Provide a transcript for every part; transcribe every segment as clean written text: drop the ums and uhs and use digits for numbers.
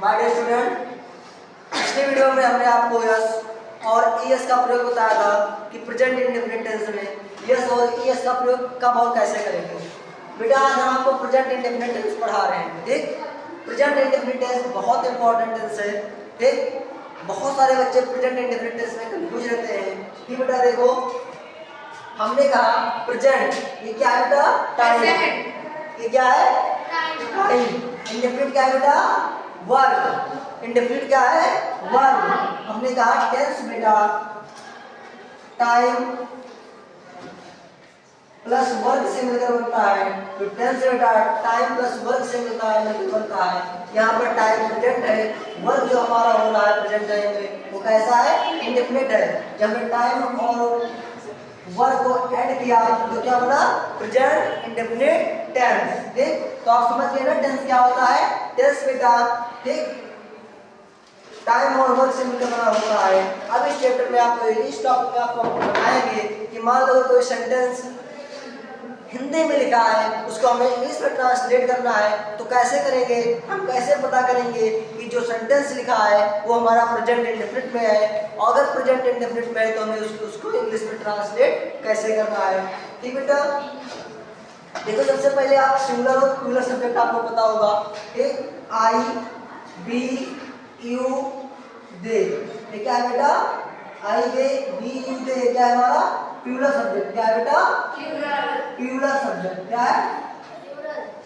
My dear student, पिछले video में हमने आपको यस और ईएस का प्रयोग बताया था कि प्रेजेंट इंडेफिनिट टेंस में यस और ईएस का प्रयोग कब और कैसे करेंगे। बेटा आज हम आपको प्रेजेंट इंडेफिनिट टेंस पढ़ा रहे हैं। ठीक, प्रेजेंट इंडेफिनिट टेंस बहुत इंपॉर्टेंट टेंस है। ठीक, बहुत सारे बच्चे प्रेजेंट इंडेफिनिट टेंस में कंफ्यूज रहते हैं कि बेटा देखो हमने कहा प्रेजेंट, ये क्या है बेटा? टाइम। ये क्या है? टाइम। इंडेफिनिट क्या है बेटा? वर्ब। इंडेफिनिट क्या है? वर्ब। हमने कहा टेंस बेटा टाइम प्लस वर्ब से मिलकर बनता है। तो टेंस बेटा टाइम प्लस वर्ब से मिलता है, मिलकर बनता है। यहाँ पर टाइम प्रेजेंट है, वर्ब जो हमारा हो रहा है प्रेजेंट टाइम में वो कैसा है? इंडेफिनिट है। जब हमने टाइम और वर्ब को ऐड किया तो क्या बना? Present indefinite tense. ठीक, तो आप समझ गए ना टेंस क्या होता है? टेंस बेटा ठीक टाइम और वर्ब से मिलकर बना होता है। अब इस चैप्टर में आपको इस टॉपिक में आपको बताएंगे कि मान लो कोई सेंटेंस हिंदी में लिखा है उसको हमें इंग्लिश में ट्रांसलेट करना है तो कैसे करेंगे? हम कैसे पता करेंगे कि जो सेंटेंस लिखा है वो हमारा प्रेजेंट इंडेफिनिट में है, और अगर प्रेजेंट इंडेफिनिट में है तो हमें उसको इंग्लिश में ट्रांसलेट कैसे करना है। ठीक बेटा, देखो सबसे पहले आप सिंगुलर और प्लूरल सब्जेक्ट आपको पता होगा। ठीक, आई बी यू दे, ये क्या है बेटा? आई बे बी यू दे, क्या है हमारा? Plural subject. क्या है बेटा? Plural subject. क्या है?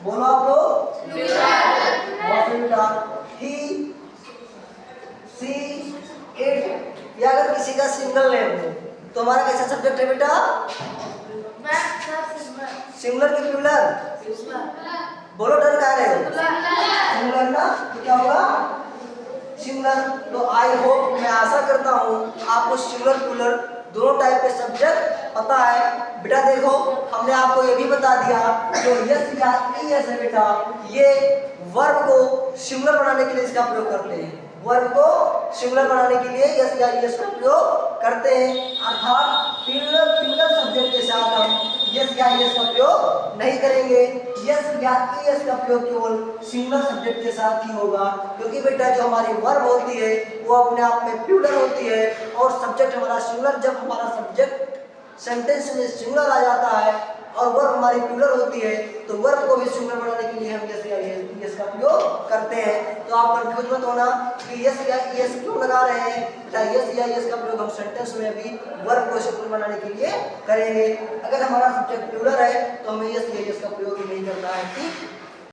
बोलो आप लोग। बहुत सही बेटा। ही सी इट, या अगर किसी का सिंगल नेम हो तो हमारा कैसा सब्जेक्ट है बेटा? सिंगुलर की प्लूरल? बोलो, डर का रहे हो? सिंगुलर ना, तो क्या होगा? सिंगुलर। तो आई होप, मैं आशा करता हूँ आपको सिंगुलर प्लूरल दोनों टाइप के सब्जेक्ट पता है। बेटा देखो हमने आपको ये भी बता दिया जो यस या ईएस है बेटा ये वर्ब को सिंगुलर बनाने के लिए इसका प्रयोग करते हैं। वर्ब को सिंगुलर बनाने के लिए यस या ईएस का प्रयोग करते हैं, अर्थात प्लूरल सब्जेक्ट के साथ हम यस या ईएस का प्रयोग नहीं करेंगे। यस या ईएस का प्रयोग केवल सिंगुलर सब्जेक्ट के साथ ही होगा, क्योंकि बेटा जो हमारी वर्ब होती है वो अपने आप में प्लूरल होती है और सब्जेक्ट हमारा सिंगुलर। जब हमारा सब्जेक्ट सेंटेंस में सिंगुलर आ जाता है और वर्ब हमारी प्लूरल होती है तो वर्ब को भी सिंगुलर बनाने के लिए हम यस या ईएस का प्रयोग करते हैं। तो आप कंफ्यूज मत होना कि यस या ईएस क्यों लगा रहे हैं। बेटा यस या ईएस का प्रयोग हम सेंटेंस में भी वर्ब को सिंगुलर बनाने के लिए करेंगे। अगर हमारा सब्जेक्ट प्लूरल है तो हमें यस या ईएस का प्रयोग ही नहीं करना है। ठीक।